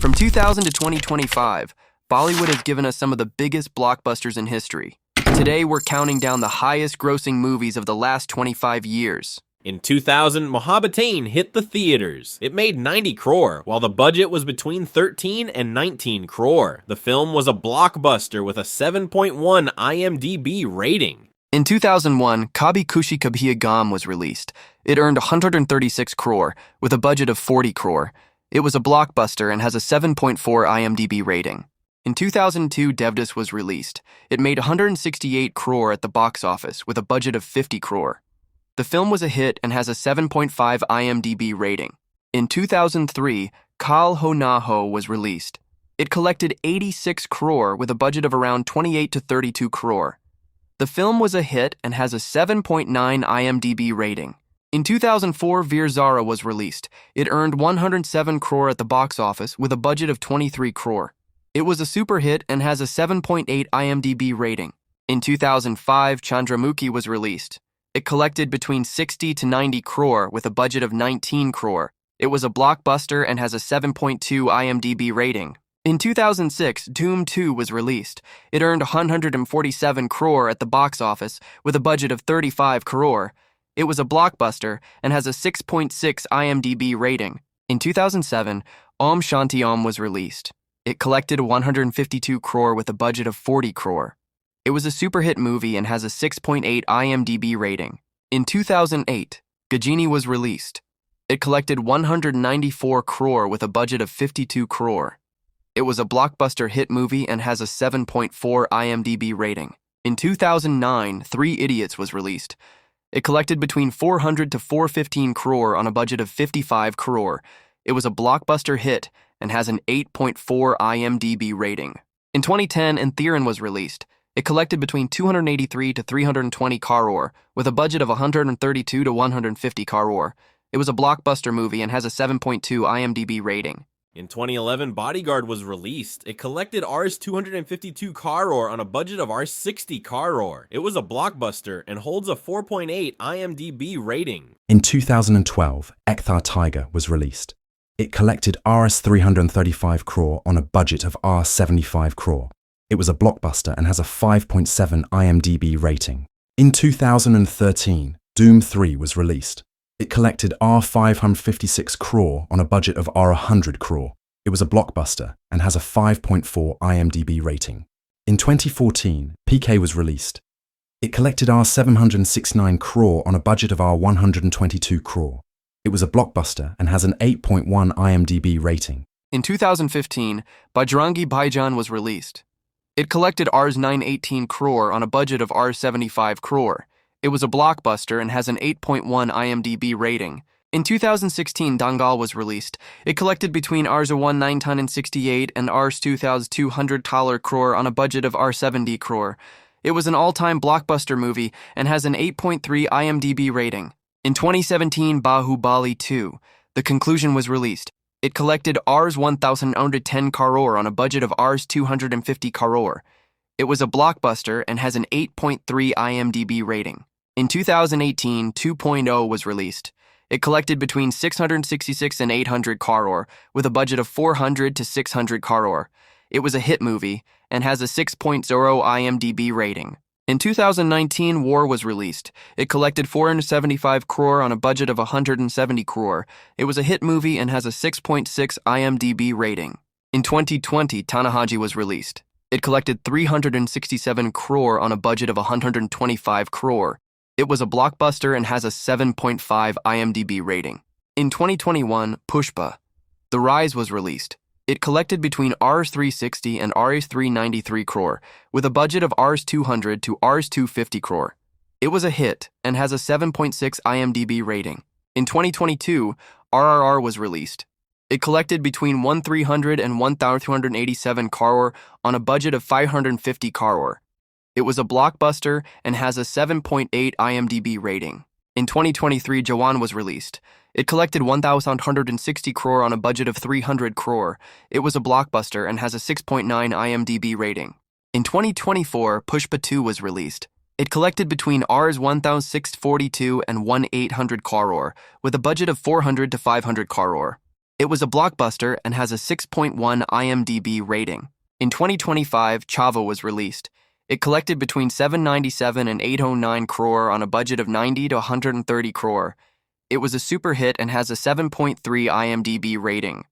From 2000 to 2025, Bollywood has given us some of the biggest blockbusters in history. Today, we're counting down the highest-grossing movies of the last 25 years. In 2000, Mohabbatein hit the theaters. It made 90 crore, while the budget was between 13 and 19 crore. The film was a blockbuster with a 7.1 IMDb rating. In 2001, Kabhi Khushi Kabhi Gham was released. It earned 136 crore, with a budget of 40 crore. It was a blockbuster and has a 7.4 IMDb rating. In 2002, Devdas was released. It made 168 crore at the box office, with a budget of 50 crore. The film was a hit and has a 7.5 IMDb rating. In 2003, Kal Ho Na Ho was released. It collected 86 crore with a budget of around 28 to 32 crore. The film was a hit and has a 7.9 IMDb rating. In 2004, Veer Zara was released. It earned 107 crore at the box office with a budget of 23 crore. It was a super hit and has a 7.8 IMDb rating. In 2005, Chandramukhi was released. It collected between 60 to 90 crore with a budget of 19 crore. It was a blockbuster and has a 7.2 IMDb rating. In 2006, Dhoom 2 was released. It earned 147 crore at the box office with a budget of 35 crore. It was a blockbuster and has a 6.6 IMDb rating. In 2007, Om Shanti Om was released. It collected 152 crore with a budget of 40 crore. It was a super hit movie and has a 6.8 IMDb rating. In 2008, Gajini was released. It collected 194 crore with a budget of 52 crore. It was a blockbuster hit movie and has a 7.4 IMDb rating. In 2009, Three Idiots was released. It collected between 400 to 415 crore on a budget of 55 crore. It was a blockbuster hit and has an 8.4 IMDb rating. In 2010, Anthiran was released. It collected between 283 to 320 crore with a budget of 132 to 150 crore. It was a blockbuster movie and has a 7.2 IMDb rating. In 2011, Bodyguard was released. It collected Rs 252 crore on a budget of Rs 60 crore. It was a blockbuster and holds a 4.8 IMDb rating. In 2012, Ekthar Tiger was released. It collected Rs 335 crore on a budget of Rs 75 crore. It was a blockbuster and has a 5.7 IMDb rating. In 2013, Dhoom 3 was released. It collected Rs 556 crore on a budget of Rs 100 crore. It was a blockbuster and has a 5.4 IMDb rating. In 2014, PK was released. It collected Rs 769 crore on a budget of Rs 122 crore. It was a blockbuster and has an 8.1 IMDb rating. In 2015, Bajrangi Bhaijaan was released. It collected Rs 918 crore on a budget of Rs 75 crore. It was a blockbuster and has an 8.1 IMDb rating. In 2016, Dangal was released. It collected between Rs 1968 and Rs 2,200 crore on a budget of Rs 70 crore. It was an all-time blockbuster movie and has an 8.3 IMDb rating. In 2017, Baahubali 2, The Conclusion was released. It collected Rs 1,110 crore on a budget of Rs 250 crore. It was a blockbuster and has an 8.3 IMDb rating. In 2018, 2.0 was released. It collected between 666 and 800 crore with a budget of 400 to 600 crore. It was a hit movie and has a 6.0 IMDb rating. In 2019, War was released. It collected 475 crore on a budget of 170 crore. It was a hit movie and has a 6.6 IMDb rating. In 2020, Tanahaji was released. It collected 367 crore on a budget of 125 crore. It was a blockbuster and has a 7.5 IMDb rating. In 2021, Pushpa, The Rise was released. It collected between Rs 360 and Rs 393 crore, with a budget of Rs 200 to Rs 250 crore. It was a hit and has a 7.6 IMDb rating. In 2022, RRR was released. It collected between 1,300 and 1,287 crore on a budget of 550 crore. It was a blockbuster and has a 7.8 IMDb rating. In 2023, Jawan was released. It collected 1,160 crore on a budget of 300 crore. It was a blockbuster and has a 6.9 IMDb rating. In 2024, Pushpa 2 was released. It collected between Rs 1,642 and 1,800 crore, with a budget of 400 to 500 crore. It was a blockbuster and has a 6.1 IMDb rating. In 2025, Chava was released. It collected between 797 and 809 crore on a budget of 90 to 130 crore. It was a super hit and has a 7.3 IMDb rating.